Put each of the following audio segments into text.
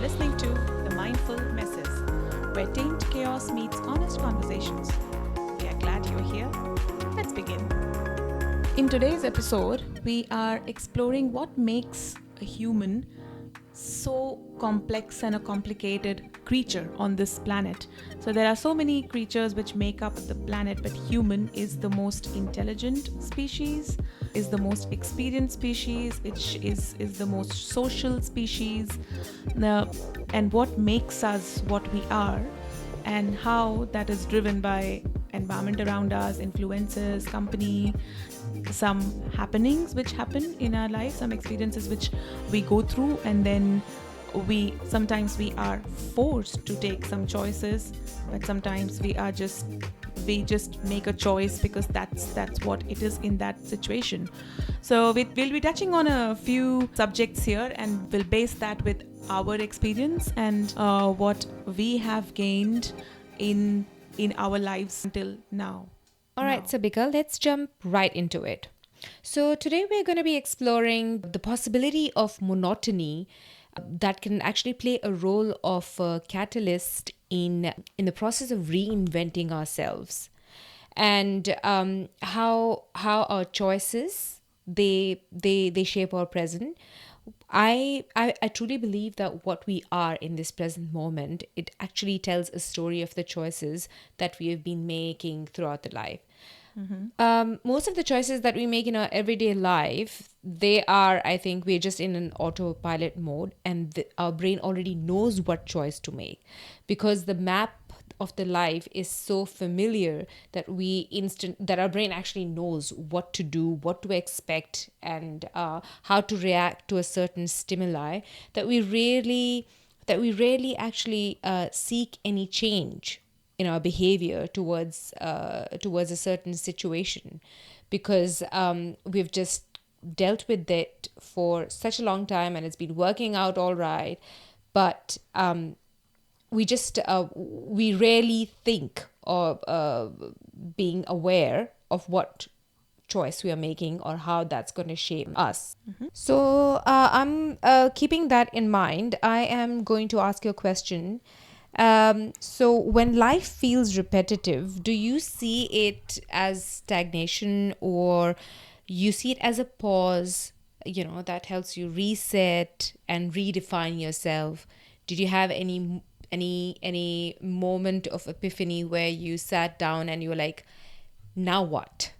listening to The Mindful Messes, where tamed chaos meets honest conversations. We are glad you're here. Let's begin. In today's episode, we are exploring what makes a human so complex and a complicated creature on this planet. So there are so many creatures which make up the planet, but human is the most intelligent species, is the most experienced species, which is the most social species. And what makes us what we are, and how that is driven by environment around us, influences, company, some happenings which happen in our life, some experiences which we go through, and then sometimes we are forced to take some choices, but sometimes we just make a choice because that's what it is in that situation. So we'll be touching on a few subjects here, and we'll base that with our experience and what we have gained in our lives until now. All right, so Bika, let's jump right into it. So today we're going to be exploring the possibility of monotony that can actually play a role of a catalyst in the process of reinventing ourselves, and how our choices they shape our present. I truly believe that what we are in this present moment, it actually tells a story of the choices that we have been making throughout the life. Most of the choices that we make in our everyday life, they are, I think, we're just in an autopilot mode, and our brain already knows what choice to make, because the map of the life is so familiar that that our brain actually knows what to do, what to expect, and how to react to a certain stimuli, that we rarely actually seek any change in our behavior towards a certain situation, because we've just dealt with it for such a long time and it's been working out all right, but we rarely think of being aware of what choice we are making or how that's going to shape us. So I'm keeping that in mind. I am going to ask you a question. So when life feels repetitive, do you see it as stagnation, or you see it as a pause, that helps you reset and redefine yourself? Did you have any moment of epiphany where you sat down and you were like, now what?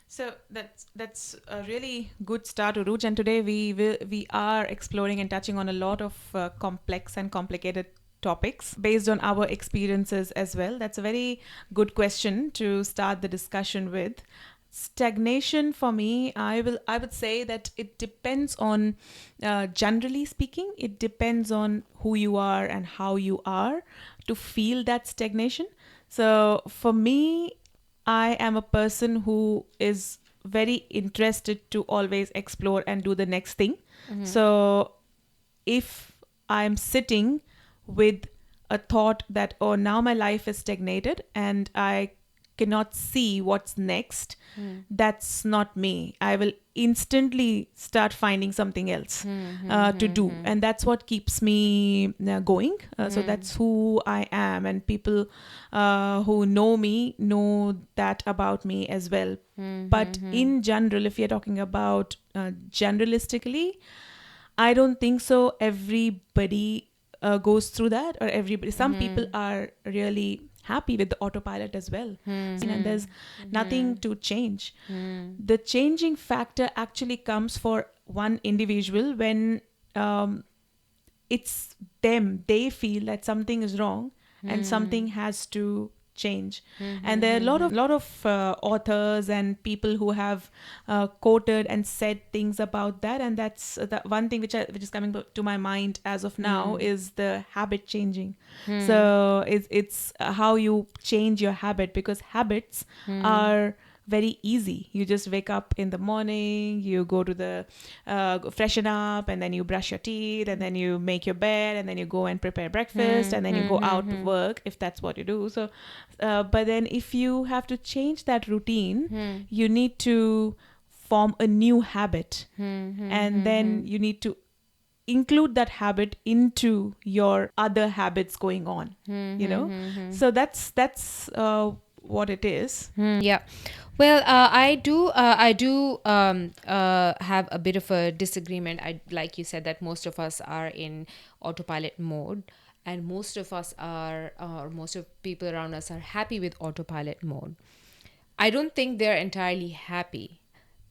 So that's a really good start, Uruj. And today we are exploring and touching on a lot of complex and complicated topics based on our experiences as well. That's a very good question to start the discussion with. Stagnation for me, I would say that it depends on, generally speaking, it depends on who you are and how you are to feel that stagnation. So for me, I am a person who is very interested to always explore and do the next thing. So if I'm sitting with a thought that, oh, now my life is stagnated and I cannot see what's next, that's not me. I will instantly start finding something else to do, and that's what keeps me going. So that's who I am, and people who know me know that about me as well. But in general, if you're talking about generalistically, I don't think so everybody goes through that, or everybody. Some people are really happy with the autopilot as well, and there's nothing to change. The changing factor actually comes for one individual when it's them, they feel that something is wrong and something has to change. And there are a lot of authors and people who have quoted and said things about that, and that's the one thing which is coming to my mind as of now is the habit changing. So it's how you change your habit, because habits are very easy. You just wake up in the morning, you go to the freshen up, and then you brush your teeth, and then you make your bed, and then you go and prepare breakfast, and then you go out to work if that's what you do. So but then if you have to change that routine, you need to form a new habit, and then you need to include that habit into your other habits going on, so that's what it is. Yeah. Well, I do have a bit of a disagreement. Like you said, that most of us are in autopilot mode, and most of us are, or most of people around us are happy with autopilot mode. I don't think they're entirely happy,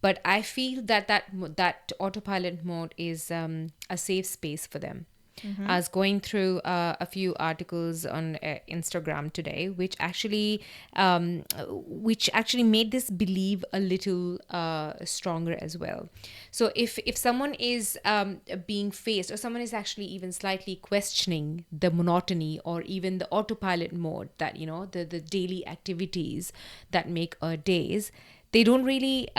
but I feel that that autopilot mode is a safe space for them. I was going through a few articles on Instagram today, which actually made this belief a little stronger as well. So if someone is being faced, or someone is actually even slightly questioning the monotony or even the autopilot mode, that the daily activities that make our days, they don't really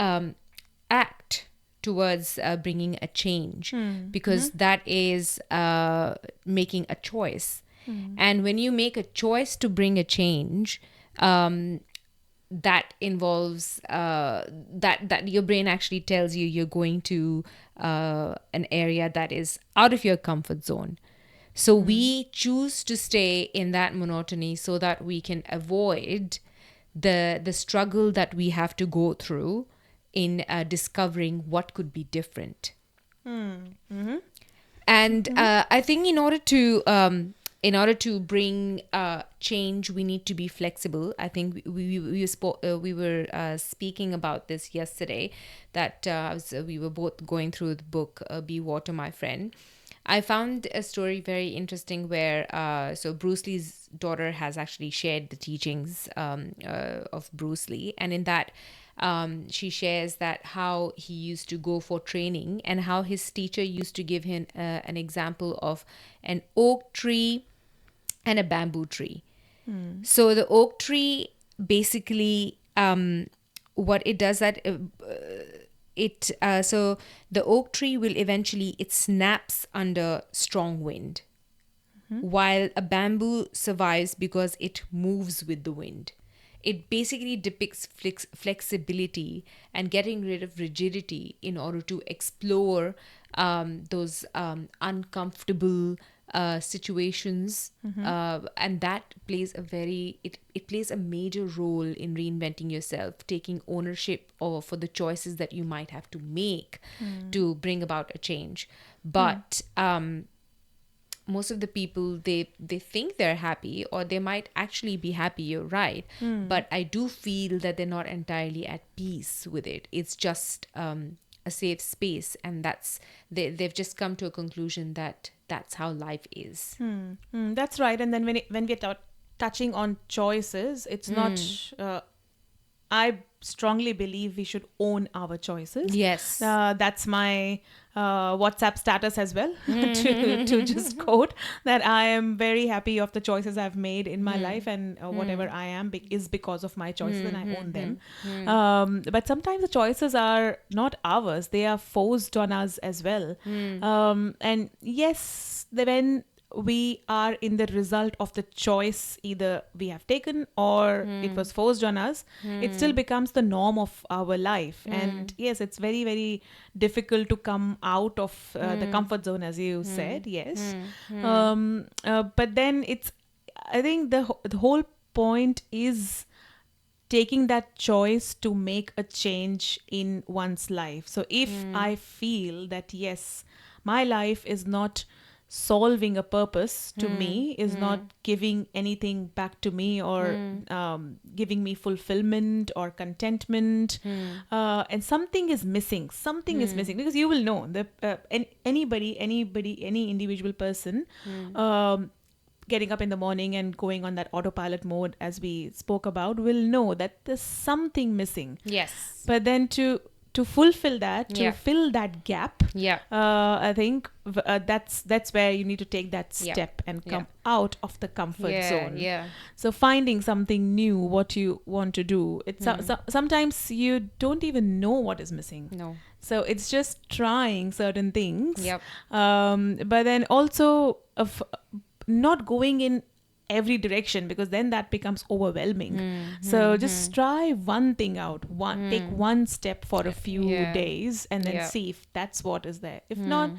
act towards bringing a change, because that is making a choice. And when you make a choice to bring a change, that involves that your brain actually tells you you're going to an area that is out of your comfort zone. So we choose to stay in that monotony so that we can avoid the struggle that we have to go through in discovering what could be different. And I think in order to bring change, we need to be flexible. I think we were speaking about this yesterday, that we were both going through the book Be Water, My Friend. I found a story very interesting where so Bruce Lee's daughter has actually shared the teachings of Bruce Lee, and in that she shares that how he used to go for training, and how his teacher used to give him an example of an oak tree and a bamboo tree. So the oak tree basically, what it does that so the oak tree will eventually, it snaps under strong wind, while a bamboo survives because it moves with the wind. It basically depicts flexibility and getting rid of rigidity in order to explore those uncomfortable situations, and that plays it plays a major role in reinventing yourself, taking ownership for the choices that you might have to make to bring about a change. But most of the people, they think they're happy, or they might actually be happy, you're right, but I do feel that they're not entirely at peace with it. It's just a safe space, and they've just come to a conclusion that that's how life is. That's right. And then when we're touching on choices, it's not I strongly believe we should own our choices. Yes. That's my WhatsApp status as well, to just quote that I am very happy of the choices I've made in my life, and whatever I am is because of my choices, and I own them. But sometimes the choices are not ours; they are forced on us as well. And yes, when we are in the result of the choice either we have taken or it was forced on us, it still becomes the norm of our life. And yes, it's very, very difficult to come out of the comfort zone, as you said. Yes. But then I think the whole point is taking that choice to make a change in one's life. So if I feel that yes, my life is not solving a purpose to me, is not giving anything back to me, or giving me fulfillment or contentment, and something is missing, because you will know any individual person getting up in the morning and going on that autopilot mode, as we spoke about, will know that there's something missing. Yes. But then to fulfill that, to fill that gap, I think that's where you need to take that step and come out of the comfort zone. So finding something new, what you want to do. It's sometimes you don't even know what is missing. No. So it's just trying certain things. But then also of not going in every direction, because then that becomes overwhelming. So just try one thing out, take one step for a few days, and then see if that's what is there. If not,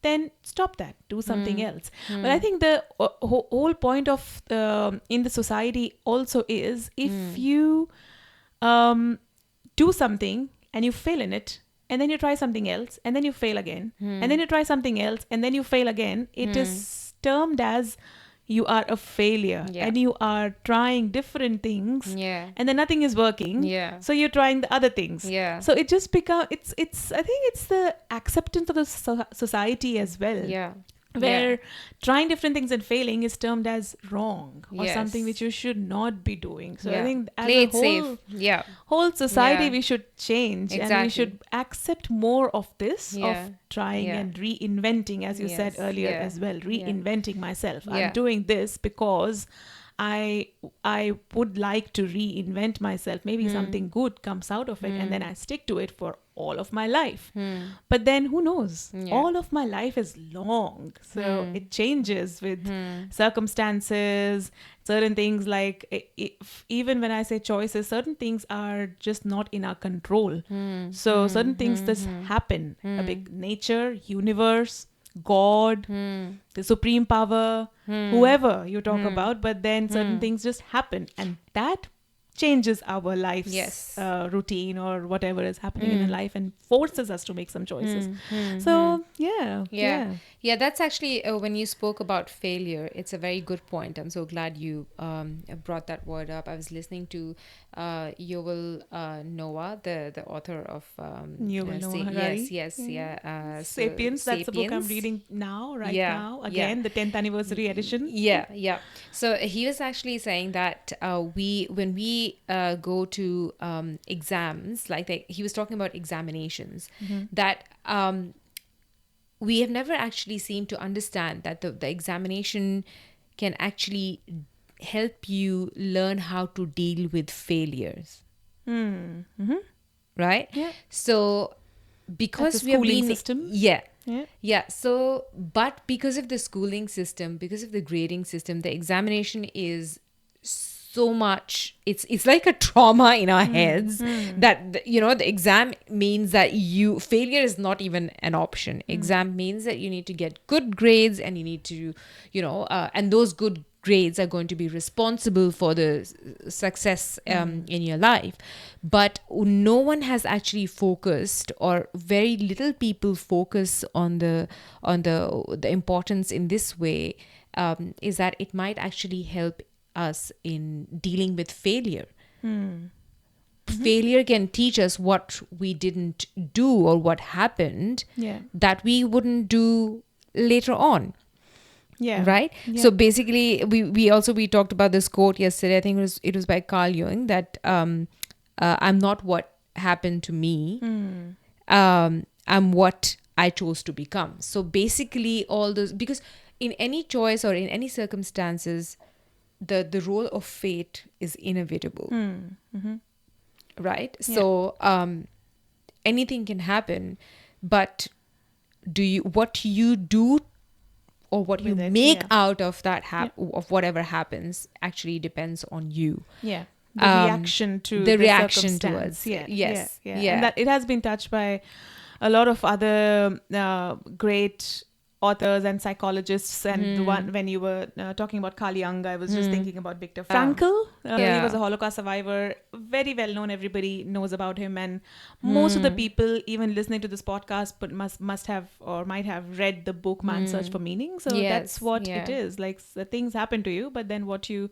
then stop that, do something else. But I think the whole point of in the society also is, if you do something and you fail in it, and then you try something else and then you fail again, and then you try something else and then you fail again, it is termed as you are a failure. Yeah. And you are trying different things, Yeah. and then nothing is working. Yeah. So you're trying the other things. Yeah. So it just become, it's I think it's the acceptance of the society as well, Yeah. where trying different things and failing is termed as wrong, or Yes. something which you should not be doing. So I Yeah. think as Play a it safe. Yeah. whole society, Yeah. we should change, and Exactly. we should accept more of this, Yeah. of trying Yeah. and reinventing, as you said Yes. earlier Yeah. as well, reinventing myself. Yeah. I'm doing this because I would like to reinvent myself. Maybe something good comes out of it, and then I stick to it for all of my life. But then who knows? Yeah. All of my life is long, so it changes with circumstances. Certain things, like even when I say choices, certain things are just not in our control. So certain things just happen. A big nature, universe, God, the supreme power, whoever you talk about, but then certain things just happen, and that changes our life's Yes. routine, or whatever is happening in our life, and forces us to make some choices. So Yeah, that's actually when you spoke about failure, it's a very good point. I'm so glad you brought that word up. I was listening to Yuval Noah, the author of Yuval Noah Harari. Yes, so Sapiens, that's the book I'm Sapiens. reading now, right Yeah, now, again, the 10th anniversary edition. Yeah. So he was actually saying that when we go to exams, he was talking about examinations, that we have never actually seemed to understand that the examination can actually help you learn how to deal with failures. Right? Yeah. So because That's a we have schooling been system. Yeah. So, but because of the schooling system, because of the grading system, the examination is so much, it's like a trauma in our heads that the exam means that failure is not even an option. Exam means that you need to get good grades, and you need to and those good grades are going to be responsible for the success in your life. But no one has actually focused, or very little people focus on the importance in this way, is that it might actually help us in dealing with failure. Failure can teach us what we didn't do, or what happened that we wouldn't do later on. Right. So basically, we talked about this quote yesterday. I think it was by Carl Jung, that I'm not what happened to me. I'm what I chose to become. So basically, all those, because in any choice or in any circumstances, the role of fate is inevitable. Right. So anything can happen, but what you do, or what you make out of that of whatever happens, actually depends on you. The reaction to the reaction circumstance. towards yes. And that it has been touched by a lot of other great authors and psychologists. And the one, when you were talking about Carl Jung, I was just thinking about Viktor Frankl. He was a Holocaust survivor, very well known. Everybody knows about him, and most of the people even listening to this podcast must have or might have read the book Man's Search for Meaning. So that's what it is. Like, the things happen to you, but then what you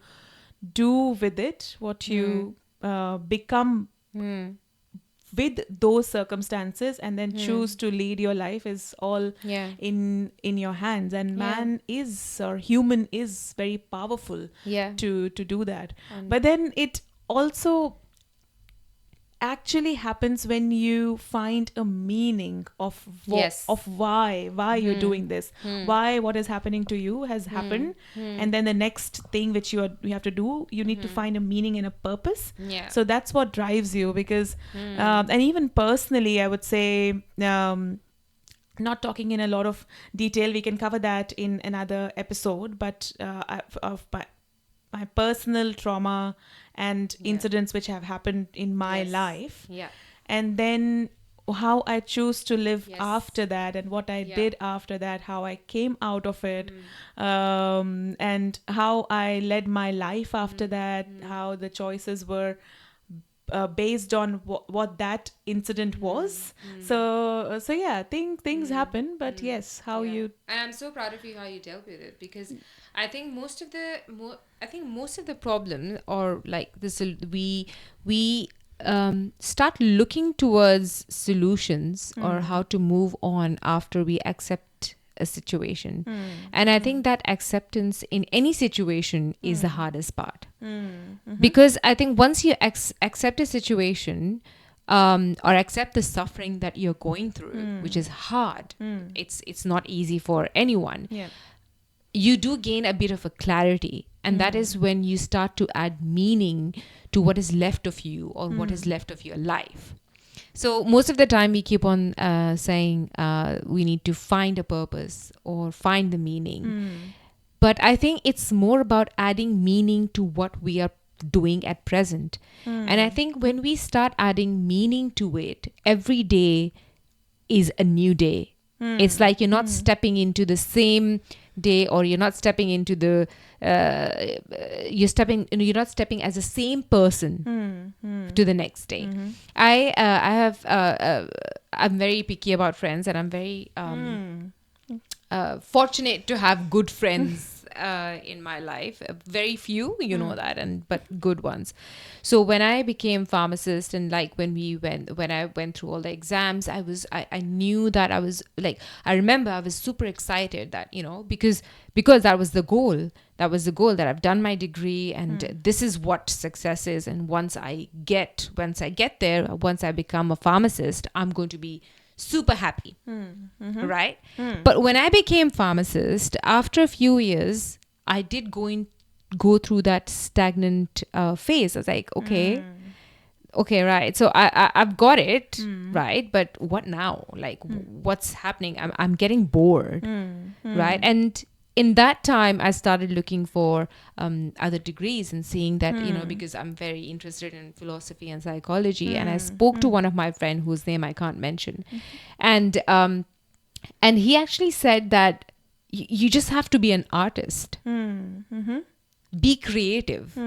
do with it, what you become with those circumstances, and then choose to lead your life, is all in your hands. And man is, or human is, very powerful to do that. But then it also actually happens when you find a meaning of why you're doing this, why what is happening to you has happened, and then the next thing which you have to do, you need to find a meaning and a purpose. So that's what drives you, because and even personally, I would say, not talking in a lot of detail, we can cover that in another episode, but of my personal trauma and incidents which have happened in my life. And then how I choose to live Yes. after that, and what I Yeah. did after that, how I came out of it, and how I led my life after that, how the choices were based on what that incident was. So yeah, things happen, but yes, how Yeah. you. And I'm so proud of you how you dealt with it, because I think most of the problem, or like this, we start looking towards solutions or how to move on after we accept a situation. And I think that acceptance in any situation is the hardest part. Because I think once you accept a situation, or accept the suffering that you're going through, which is hard, it's not easy for anyone, Yeah. you do gain a bit of a clarity, and that is when you start to add meaning to what is left of you, or what is left of your life. So most of the time we keep on saying we need to find a purpose or find the meaning. But I think it's more about adding meaning to what we are doing at present. And I think when we start adding meaning to it, every day is a new day. It's like you're not stepping into the same day, or you're not stepping into the you're not stepping as the same person to the next day. I'm very picky about friends, and I'm very fortunate to have good friends in my life. Very few, you know that, but good ones. So when I became pharmacist, and like when I went through all the exams, I knew that I was like, I remember I was super excited that, because that was the goal. That was the goal, that I've done my degree, and this is what success is. And once I get there, once I become a pharmacist, I'm going to be super happy. Right? But when I became pharmacist, after a few years, I did go through that stagnant phase. I was like, okay, right. So I've got it, right? But what now? Like, what's happening? I'm getting bored, right? And in that time, I started looking for other degrees, and seeing that, because I'm very interested in philosophy and psychology, and I spoke to one of my friend whose name I can't mention, and he actually said that you just have to be an artist, be creative.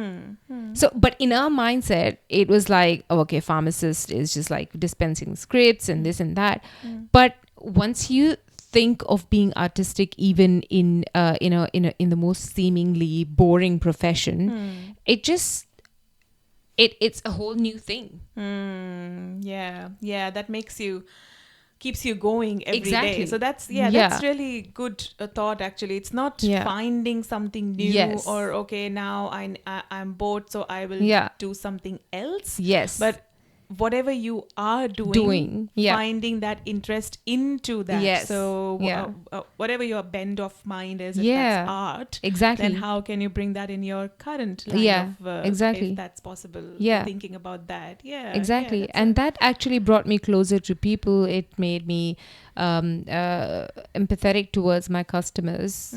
So, but in our mindset, it was like, oh, okay, pharmacist is just like dispensing scripts and this and that. But once you think of being artistic, even in the most seemingly boring profession, it's a whole new thing. Yeah, that keeps you going every day. Exactly. So that's really good thought, actually. It's not finding something new, Yes. or okay, now I'm bored, so I will do something else. Yes. But whatever you are doing, finding that interest into that. Yes. So whatever your bend of mind is, if that's art, exactly, then how can you bring that in your current line of work, exactly, if that's possible? Thinking about that. Exactly. And that actually brought me closer to people. It made me empathetic towards my customers,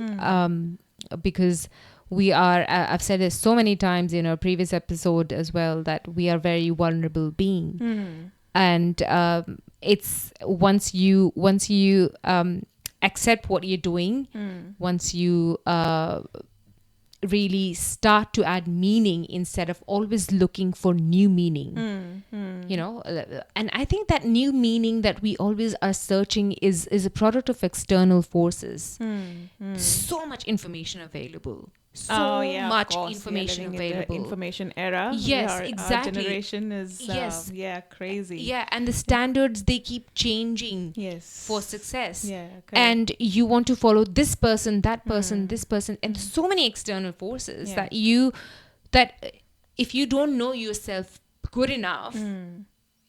because we are, I've said this so many times in a previous episode as well, that we are very vulnerable being. And it's once you accept what you're doing, once you really start to add meaning instead of always looking for new meaning, and I think that new meaning that we always are searching is a product of external forces. So much information available, much information available. In the information era. Yes, exactly. Our generation is crazy. And the standards, they keep changing for success. And you want to follow this person, that person, this person, and so many external forces that if you don't know yourself good enough,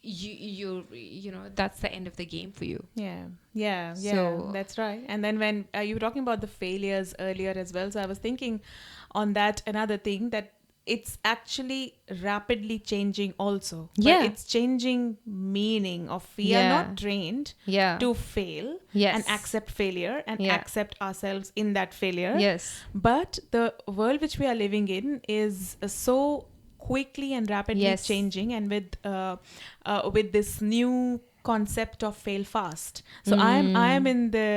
you know that's the end of the game for you. So that's right. And then when you were talking about the failures earlier as well, so I was thinking on that, another thing, that it's actually rapidly changing also. But it's changing meaning of, we are not trained to fail and accept failure and accept ourselves in that failure. But the world which we are living in is so quickly and rapidly changing, and with this new concept of fail fast. So I am in the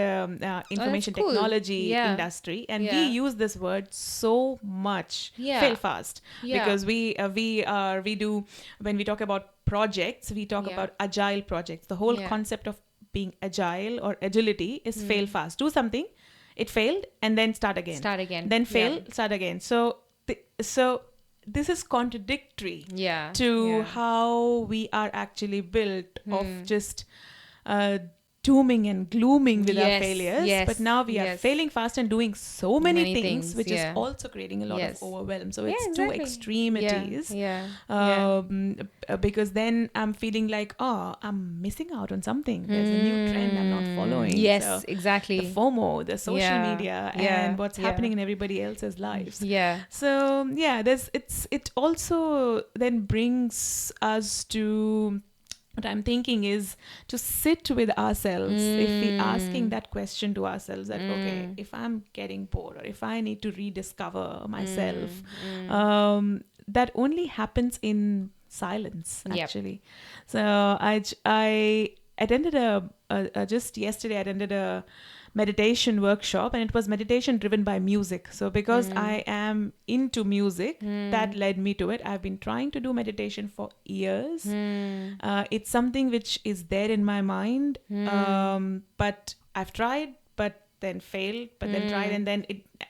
information cool. technology Yeah. industry, and we Yeah. use this word so much. Yeah. Fail fast. Yeah. Because we do, when we talk about projects, we talk Yeah. about agile projects. The whole Yeah. concept of being agile or agility is fail fast. Do something, it failed, and then start again. Start again. Then Yeah. fail, start again. So this is contradictory Yeah. to Yeah. how we are actually built, of just dooming and glooming with our Yes, failures. yes, But now we are yes. failing fast and doing so many, Many things, which yeah. is also creating a lot Yes. of overwhelm. So Yeah, it's exactly. too extreme it Yeah, is. yeah, Because then I'm feeling like, oh, I'm missing out on something. There's a new trend I'm not following. Yes, So exactly. the FOMO, the social Yeah, media, yeah, and what's yeah. happening in everybody else's lives. Yeah. So yeah, it also then brings us to, what I'm thinking is, to sit with ourselves. If we asking that question to ourselves, that okay, if I'm getting bored, or if I need to rediscover myself, that only happens in silence, Yep. actually. So I attended just yesterday I attended a meditation workshop, and it was meditation driven by music. So because I am into music, that led me to it. I've been trying to do meditation for years. It's something which is there in my mind, but I've tried, but then failed, but then tried, and then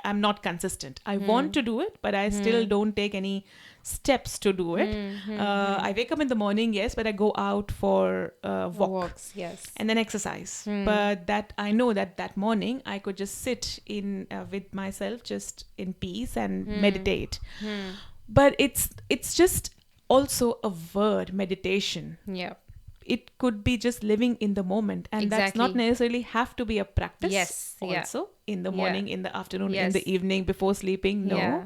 I'm not consistent. I want to do it, but I still don't take any steps to do it. I wake up in the morning, yes, but I go out for walks, yes. and then exercise. But that I know that morning I could just sit in with myself, just in peace, and meditate. But it's just also a word, meditation. Yeah. It could be just living in the moment, and that's not Exactly. necessarily have to be a practice. Yes, yeah. Also in the Yeah. morning, in the afternoon, in Yes. the evening, before sleeping. No. Yeah.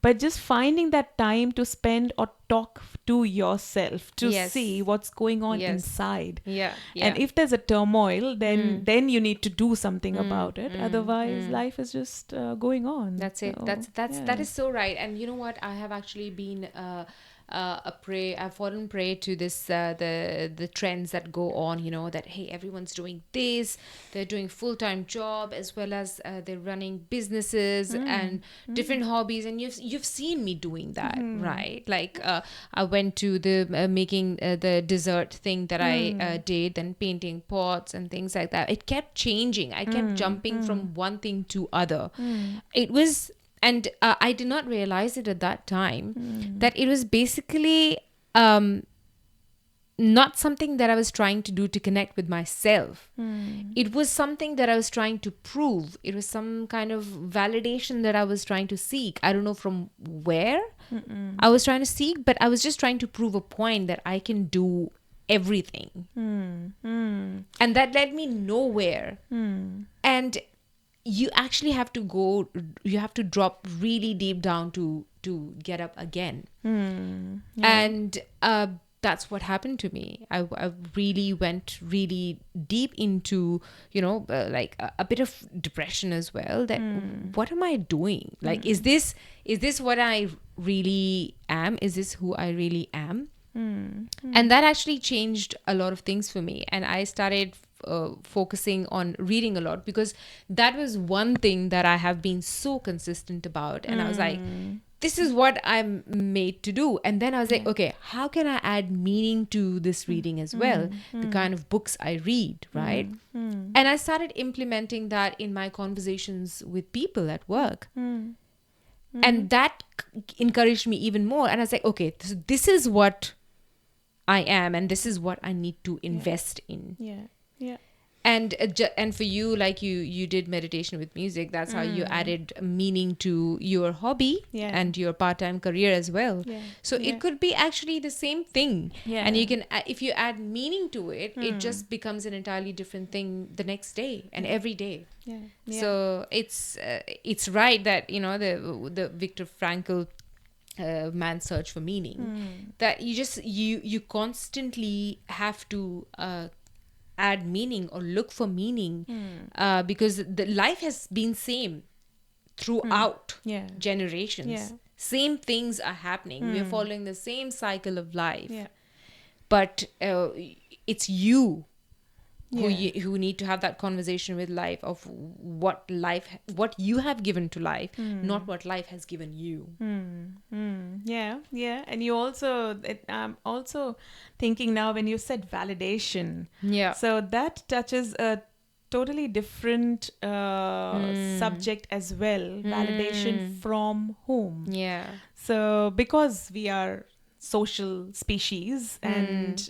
But just finding that time to spend or talk to yourself, to Yes. see what's going on Yes. inside. Yeah. Yeah. And if there's a turmoil, then you need to do something about it. Otherwise, life is just going on. That's it. So, That yeah. is so right. And you know what? I have actually been I've fallen prey to this the trends that go on. You know that hey, everyone's doing this. They're doing full-time job as well as they're running businesses and different hobbies. And you've seen me doing that, right? Like I went to the making the dessert thing that I did, then painting pots and things like that. It kept changing. I kept jumping from one thing to other. It was. And I did not realize it at that time that it was basically not something that I was trying to do to connect with myself. It was something that I was trying to prove. It was some kind of validation that I was trying to seek. I don't know from where I was trying to seek, but I was just trying to prove a point that I can do everything. And that led me nowhere. And you actually have to drop really deep down to get up again. And that's what happened to me. I really went really deep into like a bit of depression as well, that what am I doing, like is this what I really am, is this who I really am? And that actually changed a lot of things for me, and I started focusing on reading a lot, because that was one thing that I have been so consistent about. And I was like, this is what I'm made to do. And then I was like, okay, how can I add meaning to this reading as well? The kind of books I read, right? And I started implementing that in my conversations with people at work. And that encouraged me even more. And I was like, okay, this is what I am, and this is what I need to invest in. Yeah. And for you, like you did meditation with music, that's how you added meaning to your hobby and your part-time career as well. So it could be actually the same thing. And you can, if you add meaning to it, it just becomes an entirely different thing the next day and every day. So it's right that the Viktor Frankl man's search for meaning, that you constantly have to add meaning or look for meaning, because the life has been same throughout generations. Same things are happening. We're following the same cycle of life, but it's you who need to have that conversation with life of what you have given to life, not what life has given you. Yeah, yeah. And you also, I'm also thinking now when you said validation. Yeah. So that touches a totally different subject as well. Validation from whom? Yeah. So because we are social species and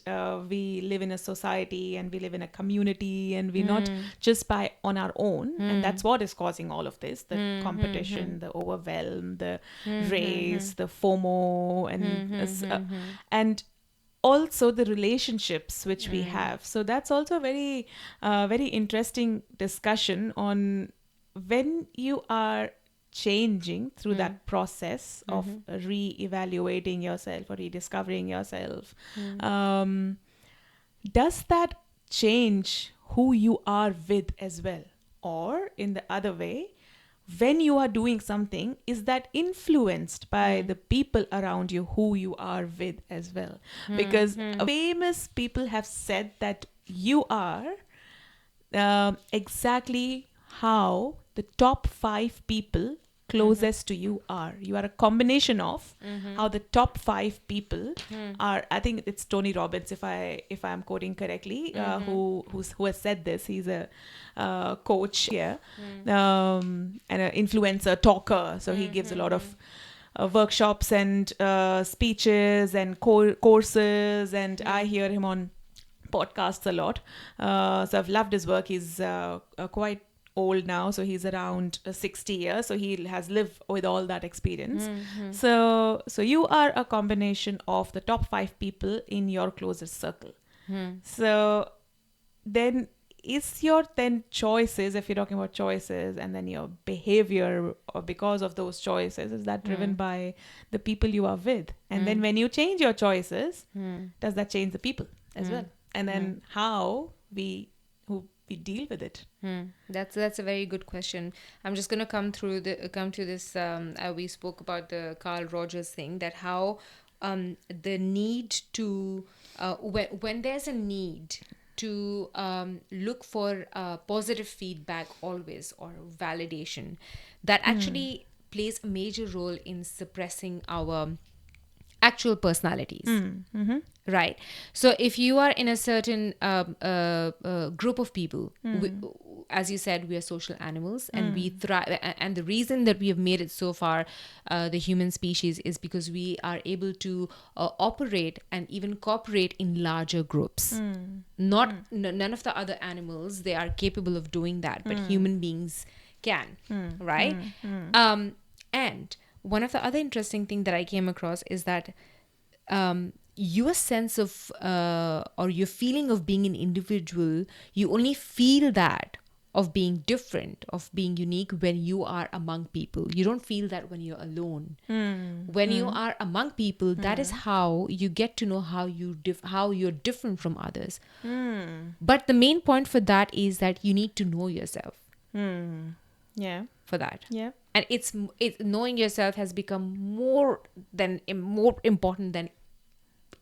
we live in a society and we live in a community and we're not just by on our own, and that's what is causing all of this, the competition, the overwhelm, the race, the FOMO, and also the relationships which we have. So that's also a very interesting discussion on when you are changing through that process of re-evaluating yourself or rediscovering yourself. Does that change who you are with as well? Or in the other way, when you are doing something, is that influenced by the people around you who you are with as well? Because famous people have said that you are exactly how the top 5 people closest to you are. You are a combination of how the top 5 people are. I think it's Tony Robbins, if I'm quoting correctly, who has said this. He's a coach here, and an influencer talker. So he gives a lot of workshops and speeches and courses, and I hear him on podcasts a lot. So I've loved his work. He's quite old now, so he's around 60 years, so he has lived with all that experience. So you are a combination of the top 5 people in your closest circle. So then is your then choices, if you're talking about choices, and then your behavior or because of those choices, is that driven by the people you are with? And then when you change your choices, does that change the people as well? And then how we deal with it? That's a very good question. I'm just gonna come to this. We spoke about the Carl Rogers thing, that how the need to when there's a need to look for positive feedback always, or validation, that actually plays a major role in suppressing our actual personalities. Right. So if you are in a certain group of people, as you said, we are social animals, and we thrive. And the reason that we have made it so far, the human species, is because we are able to operate and even cooperate in larger groups. None of the other animals, they are capable of doing that, but human beings can. Right. And one of the other interesting thing that I came across is that your sense of or your feeling of being an individual, you only feel that of being different, of being unique, when you are among people. You don't feel that when you're alone. When you are among people, that is how you get to know how you're different from others. But the main point for that is that you need to know yourself. Yeah. For that. Yeah. And it's knowing yourself has become more important than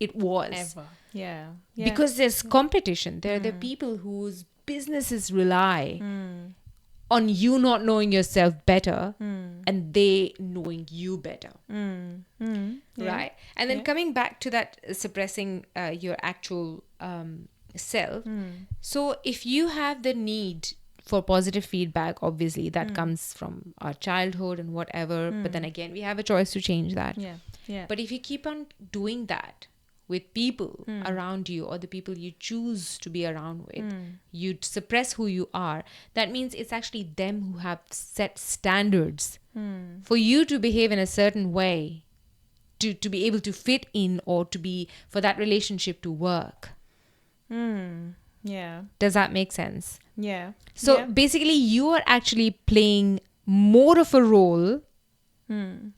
it was Ever. Yeah. because there's competition. There are people whose businesses rely on you not knowing yourself better and they knowing you better. Right. And then coming back to that, suppressing your actual self. So if you have the need for positive feedback, obviously that comes from our childhood and whatever, but then again we have a choice to change that. But if you keep on doing that with people around you, or the people you choose to be around with, you suppress who you are. That means it's actually them who have set standards for you to behave in a certain way, to be able to fit in, or for that relationship to work. Yeah. Does that make sense? Yeah. So basically you are actually playing more of a role in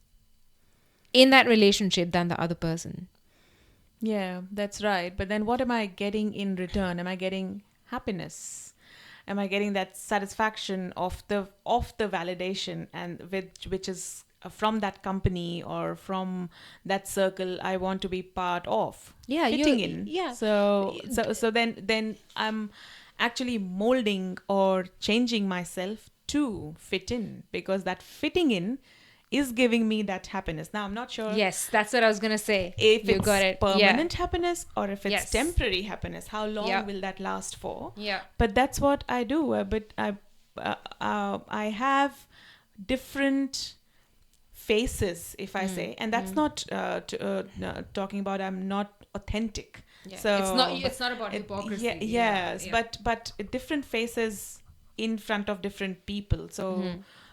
that relationship than the other person. Yeah, that's right. But then what am I getting in return? Am I getting happiness? Am I getting that satisfaction of the validation, and which is from that company or from that circle I want to be part of? Yeah, fitting in. Yeah. So then am actually molding or changing myself to fit in, because that fitting in is giving me that happiness. Now, I'm not sure Yes, that's what I was gonna say. if You got it's it. Yeah. permanent happiness or if it's Yes. temporary happiness. How long Yeah. will that last for? Yeah. But that's what I do. But I have different faces, if I say, and that's not talking about I'm not authentic. Yeah. So It's not about hypocrisy. yeah, yes, but different faces in front of different people. So,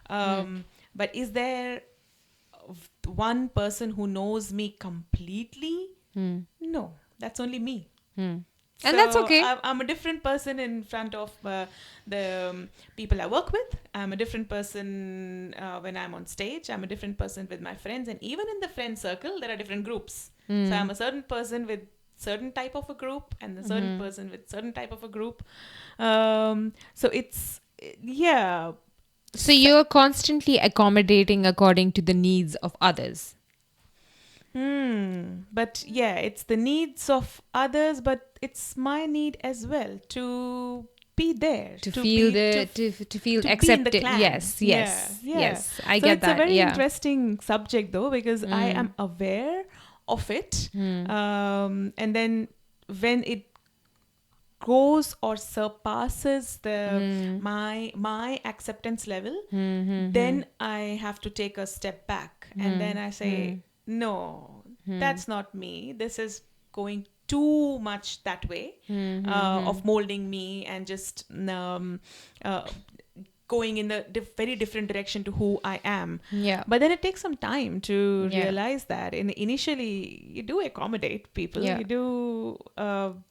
but is there one person who knows me completely? No, that's only me. And that's So okay. I'm a different person in front of the people I work with. I'm a different person when I'm on stage. I'm a different person with my friends. And even in the friend circle, there are different groups. So I'm a certain person with certain type of a group and a certain person with certain type of a group. So it's, yeah. So you're constantly accommodating according to the needs of others. But yeah, it's the needs of others, but it's my need as well to be there, To feel to feel to be in the accepted. clan. Yes, yes, Yeah, yeah. yes. I So get it's a that. very Yeah. interesting subject though, because I am aware of it, and then when it goes or surpasses the my acceptance level, then I have to take a step back, and then I say, no, that's not me. This is going too much that way, of molding me and just uh, going in the very different direction to who I am. Yeah. But then it takes some time to Yeah. realize that. Initially, you do accommodate people. Yeah. You do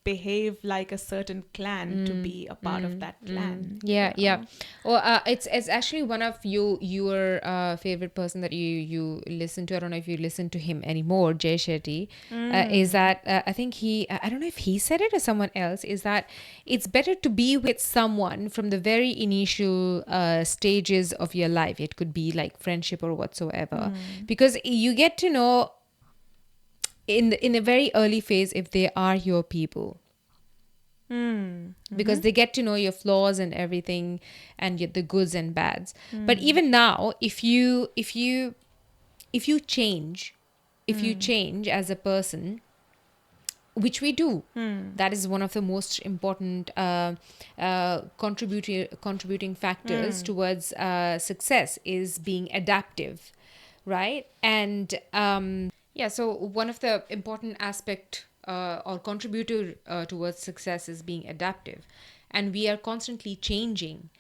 behave like a certain clan to be a part of that clan. Yeah, you yeah. know? Well, it's actually one of your favorite person that you listen to. I don't know if you listen to him anymore, Jay Shetty. Is that I think I don't know if he said it or someone else. Is that it's better to be with someone from the very initial stages of your life. It could be like friendship or whatsoever, because you get to know in a very early phase if they are your people, because they get to know your flaws and everything, and the goods and bads. But even now, if you change, if you change as a person, which we do, that is one of the most important contributing factors towards success, is being adaptive, right? And yeah, so one of the important aspect or contributor towards success is being adaptive, and we are constantly changing.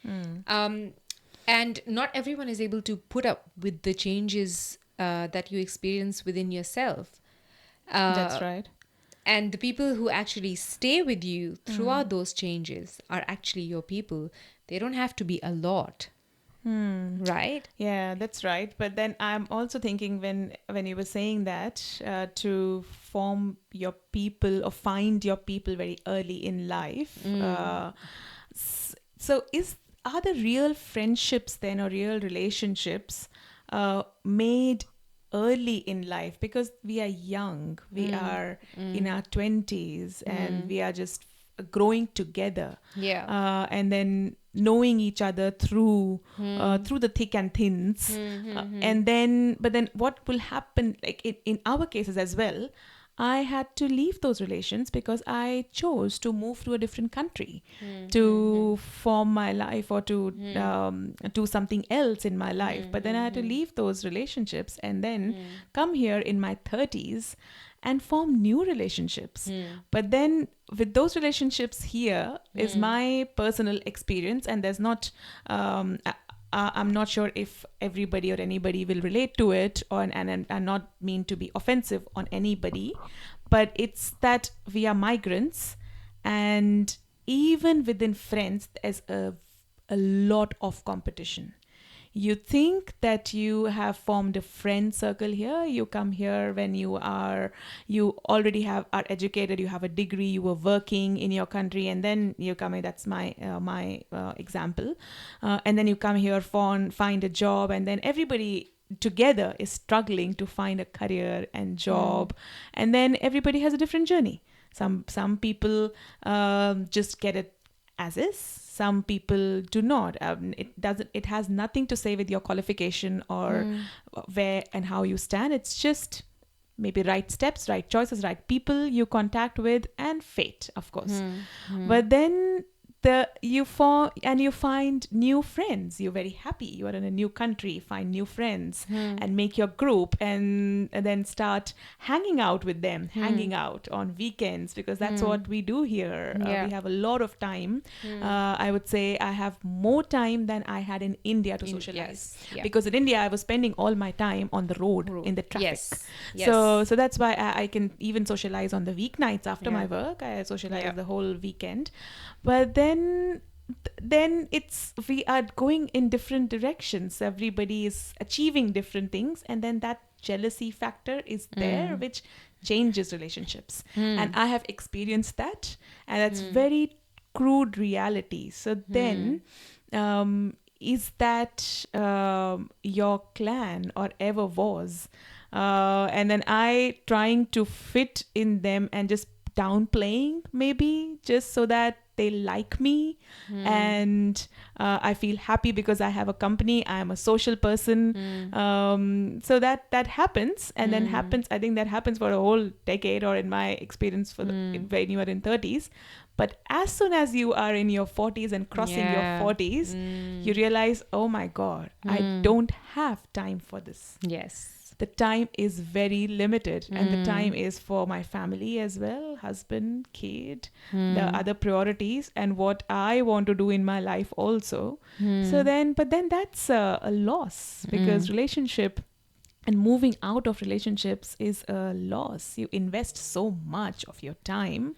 And not everyone is able to put up with the changes that you experience within yourself. That's right. And the people who actually stay with you throughout those changes are actually your people. They don't have to be a lot. Right? Yeah, that's right. But then I'm also thinking, when you were saying that, to form your people or find your people very early in life. So are the real friendships then, or real relationships, made early in life? Because we are young, we are in our 20s, and we are just growing together. Yeah. And then knowing each other through the thick and thins. And then, but then what will happen, like in our cases as well, I had to leave those relations because I chose to move to a different country to form my life, or to do something else in my life. But then I had to leave those relationships and then come here in my 30s and form new relationships. But then with those relationships here is my personal experience, and there's not I'm not sure if everybody or anybody will relate to it, and I'm not mean to be offensive on anybody, but it's that we are migrants, and even within friends, there's a lot of competition. You think that you have formed a friend circle here. You come here when you already are educated, you have a degree, you were working in your country, and then you come here. That's my example. And then you come here, find a job, and then everybody together is struggling to find a career and job. And then everybody has a different journey. Some people just get it as is. Some people do not. It has nothing to say with your qualification or where and how you stand. It's just maybe right steps, right choices, right people you contact with, and fate, of course. But then you find new friends. You're very happy. You are in a new country, find new friends, and make your group, and then start hanging out with them, hanging out on weekends, because that's what we do here. We have a lot of time. I would say I have more time than I had in India to socialize, because in India I was spending all my time on the road in the traffic. So that's why I can even socialize on the weeknights after my work. I socialize the whole weekend. But then we are going in different directions. Everybody is achieving different things, and then that jealousy factor is there, which changes relationships. And I have experienced that, and that's very crude reality. So then is that your clan or ever was? And then I trying to fit in them and just downplaying, maybe just so that they like me, and I feel happy because I have a company. I am a social person. So that happens, and then happens. I think that happens for a whole decade, or in my experience, when you are in 30s. But as soon as you are in your 40s and crossing your 40s, you realize, oh my God, I don't have time for this. Yes. The time is very limited, and the time is for my family as well, husband, kid, the other priorities, and what I want to do in my life also. But then that's a loss, because relationship and moving out of relationships is a loss. You invest so much of your time.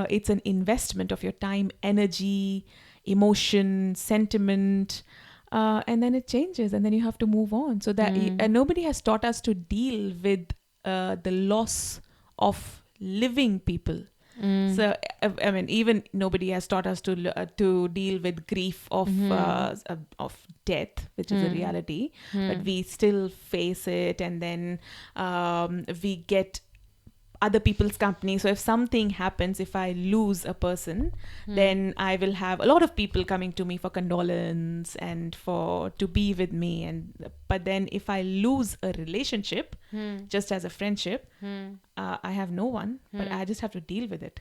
It's an investment of your time, energy, emotion, sentiment. And then it changes, and then you have to move on. So that and nobody has taught us to deal with the loss of living people. So I mean, even nobody has taught us to deal with grief of death, which is a reality. But we still face it, and then we get other people's company. So if something happens, if I lose a person, then I will have a lot of people coming to me for condolence and to be with me. But then if I lose a relationship, just as a friendship, I have no one, but I just have to deal with it.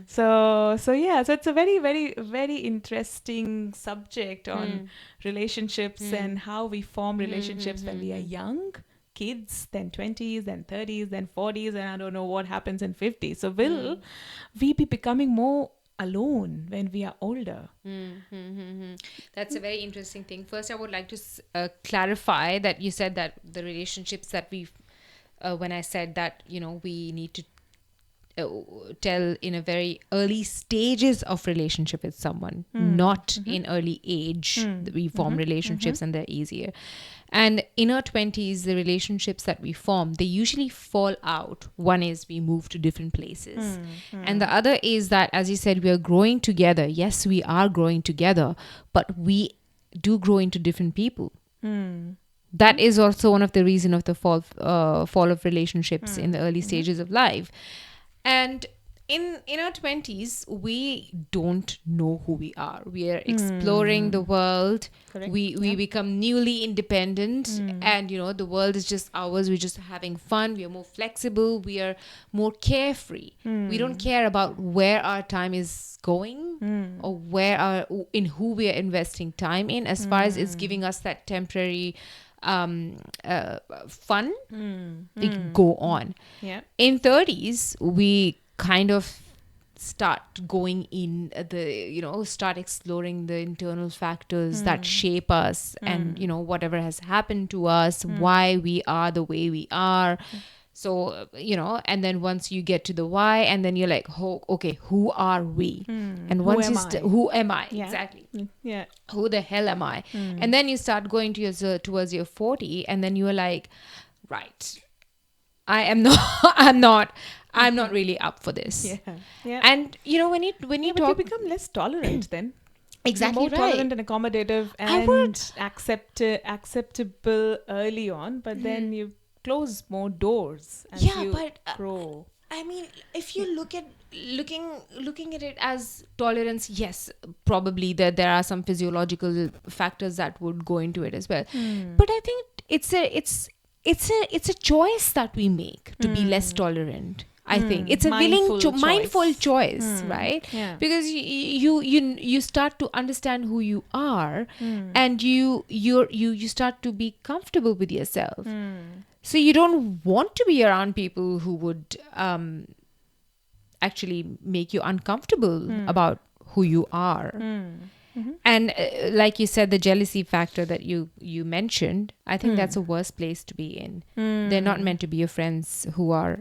So it's a very, very, very interesting subject on relationships and how we form relationships when we are young. Kids, then 20s, then 30s, then 40s, and I don't know what happens in 50s. So will we be becoming more alone when we are older? That's a very interesting thing. First, I would like to clarify that you said that the relationships that when I said that, we need to tell in a very early stages of relationship with someone, not in early age. We form relationships and they're easier. And in our 20s, the relationships that we form, they usually fall out. One is we move to different places. And the other is that, as you said, we are growing together. Yes, we are growing together, but we do grow into different people. That is also one of the reasons of the fall of relationships in the early stages of life. And in our 20s, we don't know who we are. We are exploring the world. Correct. We become newly independent, and the world is just ours. We're just having fun. We are more flexible. We are more carefree. We don't care about where our time is going or in who we are investing time in, as far as it's giving us that temporary fun. We can go on. In 30s, we kind of start going in start exploring the internal factors that shape us, and whatever has happened to us, why we are the way we are. So and then once you get to the why, and then you're like, oh, okay, who are we? And once who am I? Exactly. Who the hell am I? And then you start going towards your 40, and then you're like, right, I'm not really up for this. And when you talk, you become less tolerant then. Exactly. You're more tolerant and accommodative and acceptable early on, but then you close more doors as you grow. I mean, if you look at looking at it as tolerance, yes, probably there are some physiological factors that would go into it as well. But I think it's a choice that we make to be less tolerant. I think it's a mindful choice, right? Yeah. Because you start to understand who you are, and you start to be comfortable with yourself. So you don't want to be around people who would actually make you uncomfortable about who you are. And like you said, the jealousy factor that you mentioned, I think that's a worse place to be in. They're not meant to be your friends who are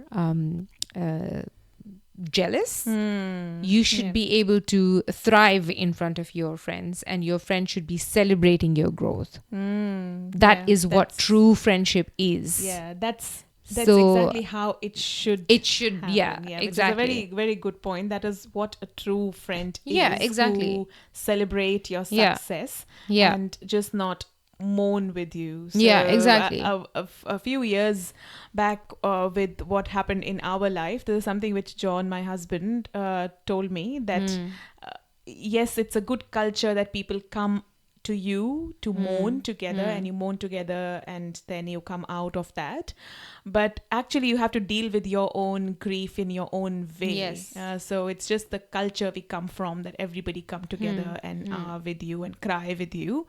jealous. You should be able to thrive in front of your friends, and your friends should be celebrating your growth. That is what true friendship is. Yeah, that's So exactly how it should happen. yeah, Which exactly. is a very, very good point. That is what a true friend is. Yeah, exactly. Who celebrate your success Yeah. and just not moan with you. So, Yeah, exactly. A few years back, with what happened in our life, this is something which John, my husband, told me that yes, it's a good culture that people come to you to mourn together, and you mourn together, and then you come out of that. But actually you have to deal with your own grief in your own way. Yes. So it's just the culture we come from, that everybody come together and are with you and cry with you.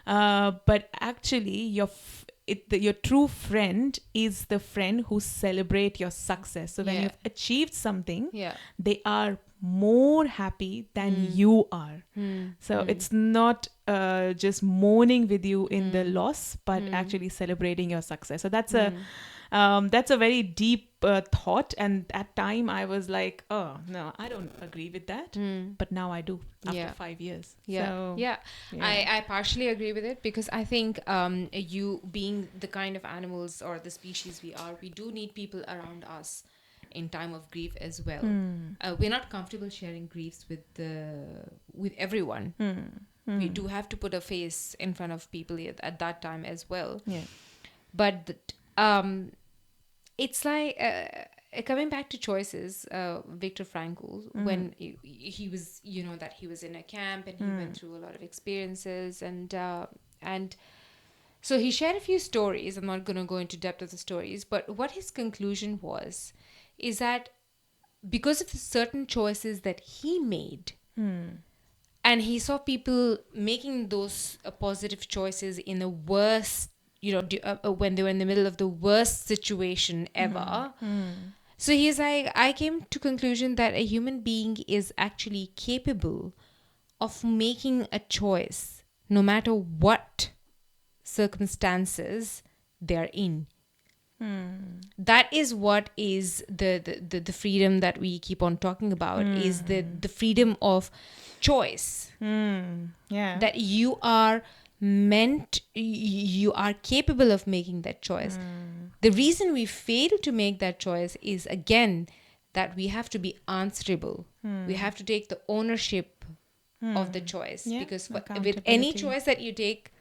But actually your true friend is the friend who celebrate your success. So when you've achieved something, they are more happy than you are. So it's not just mourning with you in the loss, but actually celebrating your success. So that's a very deep thought. And at time I was like, oh no, I don't agree with that. But now I do after 5 years. So, I partially agree with it, because I think you being the kind of animals or the species we are, we do need people around us in time of grief as well. We're not comfortable sharing griefs with everyone. We do have to put a face in front of people at that time as well. But it's like coming back to choices. Viktor Frankl, when he was, that he was in a camp and he went through a lot of experiences, and so he shared a few stories. I'm not going to go into depth of the stories, but what his conclusion was is that because of the certain choices that he made, and he saw people making those positive choices in the worst, when they were in the middle of the worst situation ever. So he's like, I came to conclusion that a human being is actually capable of making a choice no matter what circumstances they're in. That is what is the freedom that we keep on talking about, is the freedom of choice. That you are capable of making that choice. The reason we fail to make that choice is, again, that we have to be answerable. We have to take the ownership of the choice, because with any choice that you take,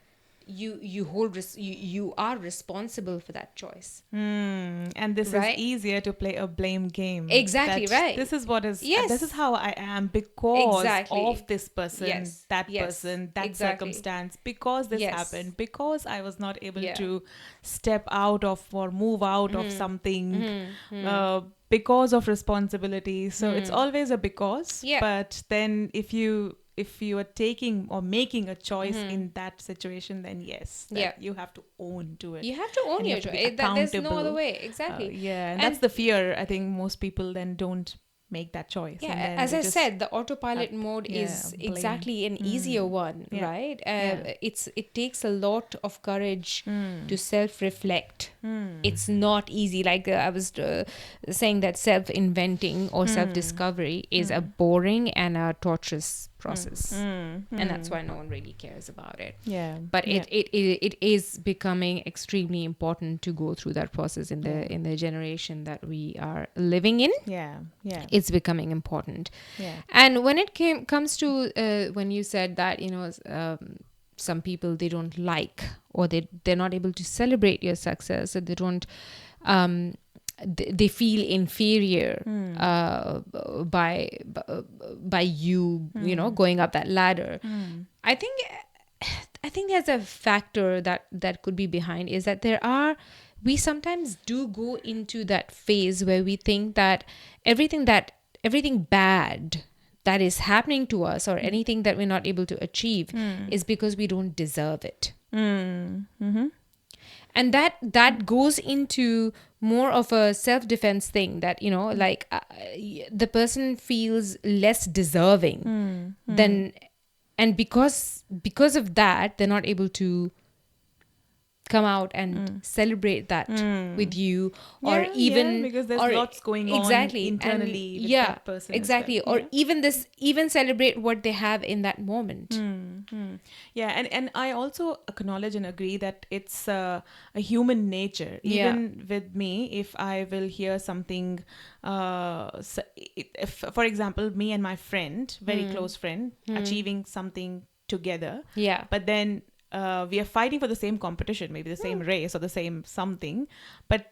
you are responsible for that choice. And this is easier to play a blame game. Exactly, right. This is what is. This is how I am because of this person, that person, that circumstance. Because this happened. Because I was not able to step out of or move out of something. Because of responsibility. So it's always a because. But then if you are taking or making a choice in that situation, then you have to own to it. You have to own your choice. There's no other way. Exactly. And that's the fear. I think most people then don't make that choice. Yeah, as I said, the autopilot mode is exactly an easier one, right? It takes a lot of courage to self-reflect. It's not easy. Like I was saying, that self-inventing or self-discovery is a boring and a torturous process, and that's why no one really cares about it. But it is becoming extremely important to go through that process in the generation that we are living in. It's becoming important. And when it comes to when you said that, some people, they don't like, or they're not able to celebrate your success, or they don't they feel inferior by you, going up that ladder. I think there's a factor that could be behind, is that we sometimes do go into that phase where we think that everything bad that is happening to us, or anything that we're not able to achieve, is because we don't deserve it. And that goes into more of a self-defense thing, that the person feels less deserving than, and because of that, they're not able to come out and celebrate that with you, or even because there's or lots going on internally with that person exactly, as well. or even celebrate what they have in that moment. Yeah, and I also acknowledge and agree that it's a human nature. Even with me, if I will hear something, if, for example, me and my friend, very close friend, achieving something together, but then we are fighting for the same competition, maybe the same race or the same something, but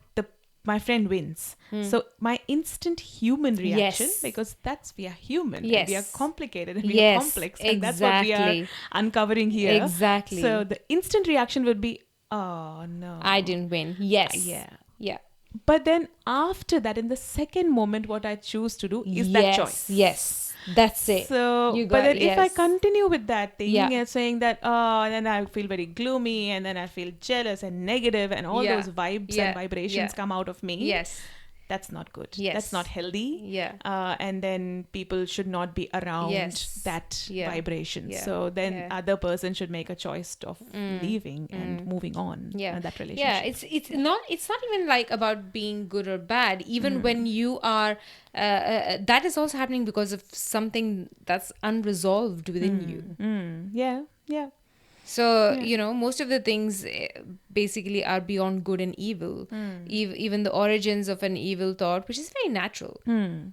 my friend wins. So my instant human reaction, because we are human, and we are complicated, and we are complex, and that's what we are uncovering here. Exactly. So the instant reaction would be, oh no, I didn't win. Yes. Yeah. But then after that, in the second moment, what I choose to do is that choice. Yes. That's it. So, but then if I continue with that thing and saying that, and then I feel very gloomy, and then I feel jealous and negative, and all those vibes and vibrations come out of me. Yes. That's not good. Yes. That's not healthy. Yeah. And then people should not be around that vibration. Yeah. So then other person should make a choice of leaving and moving on that relationship. Yeah, it's not even like about being good or bad. Even when you are, that is also happening because of something that's unresolved within you. Yeah. So, most of the things basically are beyond good and evil. Even the origins of an evil thought, which is very natural.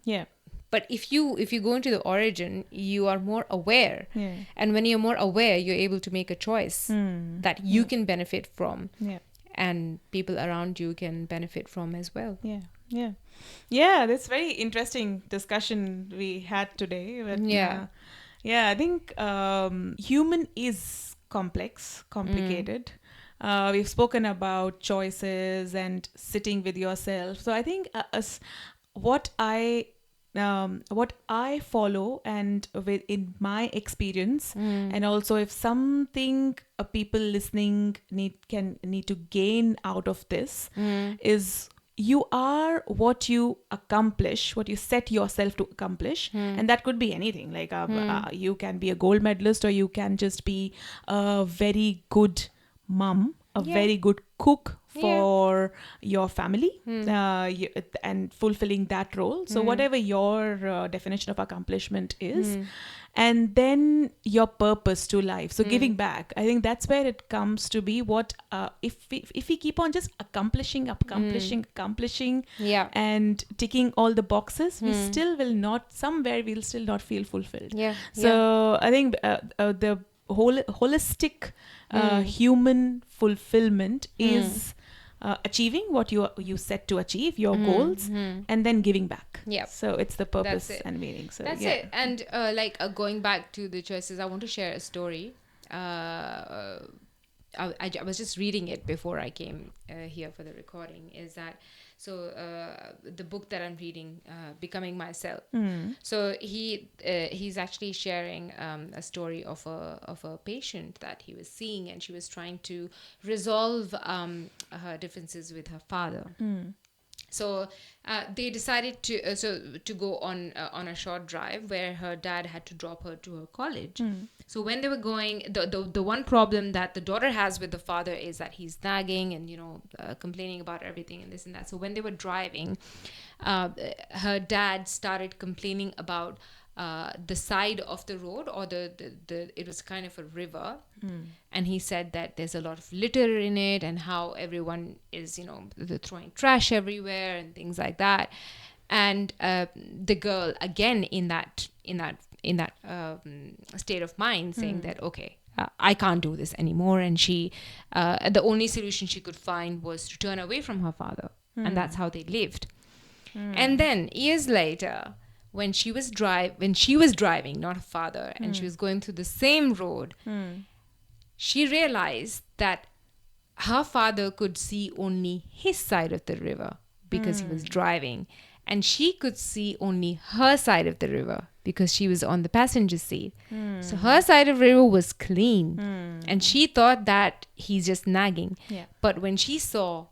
Yeah. But if you go into the origin, you are more aware. And when you're more aware, you're able to make a choice that you can benefit from. And people around you can benefit from as well. Yeah, that's very interesting discussion we had today. But, I think human is complex, complicated. We've spoken about choices and sitting with yourself. So I think what I follow, and in my experience, and also if something people listening need to gain out of this, is you are what you accomplish, what you set yourself to accomplish. And that could be anything, like you can be a gold medalist, or you can just be a very good mom, a very good cook for your family, and fulfilling that role. So whatever your definition of accomplishment is, and then your purpose to life, so giving back, I think that's where it comes to be. What if we keep on just accomplishing and ticking all the boxes, we still will not, somewhere we'll still not feel fulfilled. So I think the holistic human fulfillment is achieving what you set to achieve, your goals, and then giving back. So it's the purpose and meaning. So that's it. And going back to the choices, I want to share a story. I was just reading it before I came here for the recording. Is that the book that I'm reading, Becoming Myself. So he's actually sharing a story of a patient that he was seeing, and she was trying to resolve her differences with her father. So they decided to go on a short drive where her dad had to drop her to her college. So when they were going, the one problem that the daughter has with the father is that he's nagging and complaining about everything and this and that. So when they were driving, her dad started complaining about the side of the road, or it was kind of a river, and he said that there's a lot of litter in it, and how everyone is they're throwing trash everywhere and things like that. And the girl, again in that state of mind, saying that okay, I can't do this anymore, and she the only solution she could find was to turn away from her father. And that's how they lived. And then years later, when she was driving, not her father, and she was going through the same road, she realized that her father could see only his side of the river because he was driving, and she could see only her side of the river because she was on the passenger seat. So her side of the river was clean, and she thought that he's just nagging. Yeah. But when she saw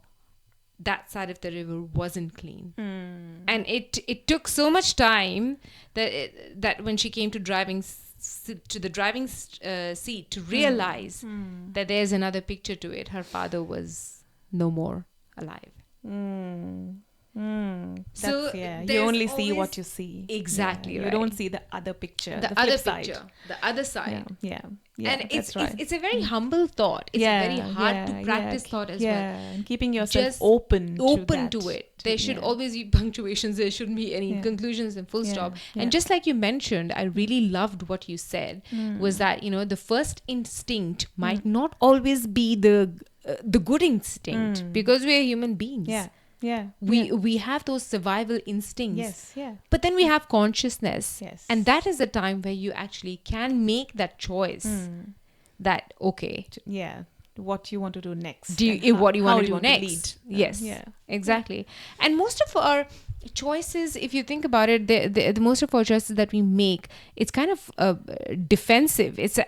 that side of the river wasn't clean, and it took so much time that when she came to the driving seat to realize that there's another picture to it. Her father was no more alive. So you only see what you see. Exactly. You right. don't see the other picture, the other flip picture, side. the other side. Yeah. And that's right. it's a very humble thought. It's a very hard to practice thought as well. And keeping yourself Just open to it. There should always be punctuations. There shouldn't be any conclusions and full stop. And just like you mentioned, I really loved what you said, was that, the first instinct might not always be the good instinct, because we're human beings. We have those survival instincts. But then we have consciousness. And that is the time where you actually can make that choice that, okay. What you want to do next. What you want to do next. To lead. Yes, exactly. And most of our choices, if you think about it, the most of our choices that we make, it's kind of defensive. It's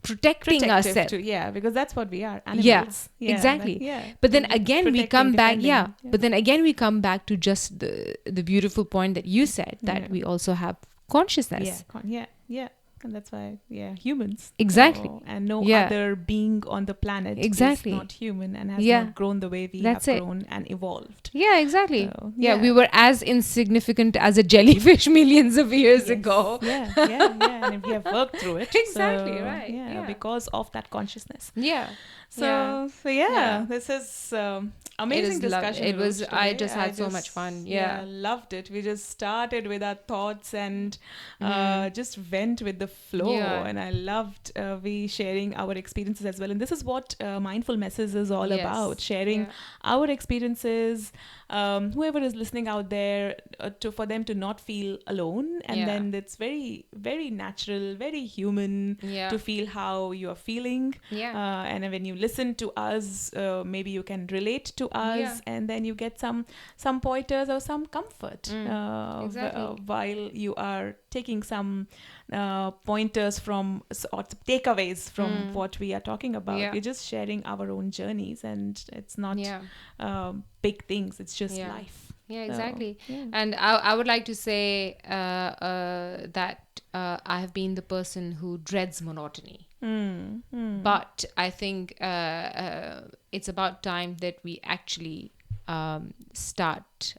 protecting ourselves. Because that's what we are, animals. Exactly. But then again we come back but then again we come back to just the beautiful point that you said, that we also have consciousness. And that's why humans. Exactly. And no other being on the planet is not human and has not grown the way we have grown and evolved. Exactly. So, we were as insignificant as a jellyfish millions of years ago. And we have worked through it. Exactly, right. Because of that consciousness. So this is amazing discussion. It was. I just had so much fun. Loved it. We just started with our thoughts and just went with the flow. And I loved we sharing our experiences as well. And this is what Mindful Messes is all about: sharing our experiences. Whoever is listening out there, for them to not feel alone, and then it's very, very natural, very human to feel how you are feeling. And when you listen to us, maybe you can relate to us, and then you get some pointers or some comfort while you are taking some pointers from or takeaways from what we are talking about. We're just sharing our own journeys, and it's not big things. It's just life. Exactly. And I would like to say that I have been the person who dreads monotony. But I think it's about time that we actually start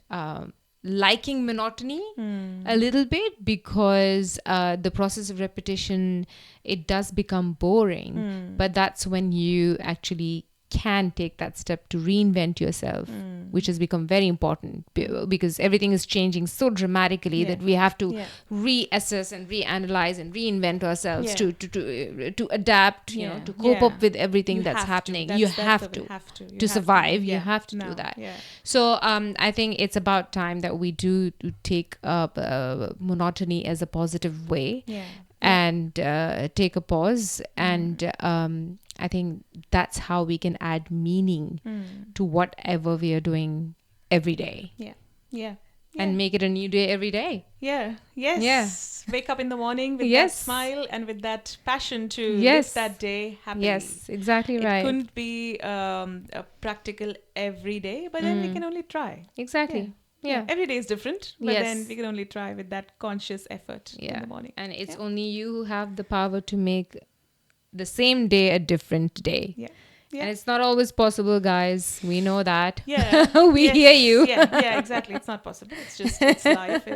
liking monotony a little bit, because the process of repetition, it does become boring. But that's when you actually can take that step to reinvent yourself, which has become very important, because everything is changing so dramatically that we have to reassess and reanalyze and reinvent ourselves to adapt, to cope up with everything that's happening. You have to survive. You have to do that. So I think it's about time that we do take up monotony as a positive way, and take a pause, and I think that's how we can add meaning to whatever we are doing every day. And make it a new day every day. Wake up in the morning with that smile and with that passion to live that day happily. Exactly right. It couldn't be practical every day, but then we can only try. Exactly. Every day is different, but then we can only try with that conscious effort in the morning. And it's only you who have the power to make the same day a different day. And it's not always possible, guys. We know that. We hear you. Exactly. It's not possible. It's life.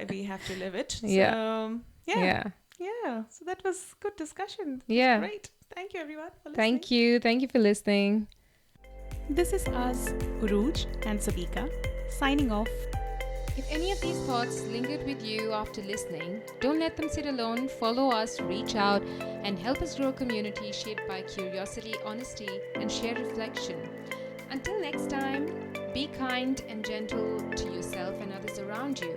We have to live it. So, So that was good discussion. Great. Thank you, everyone, for listening. Thank you for listening. This is us, Uruj and Sabika, signing off. If any of these thoughts lingered with you after listening, don't let them sit alone. Follow us, reach out, and help us grow a community shaped by curiosity, honesty, and shared reflection. Until next time, Be kind and gentle to yourself and others around you.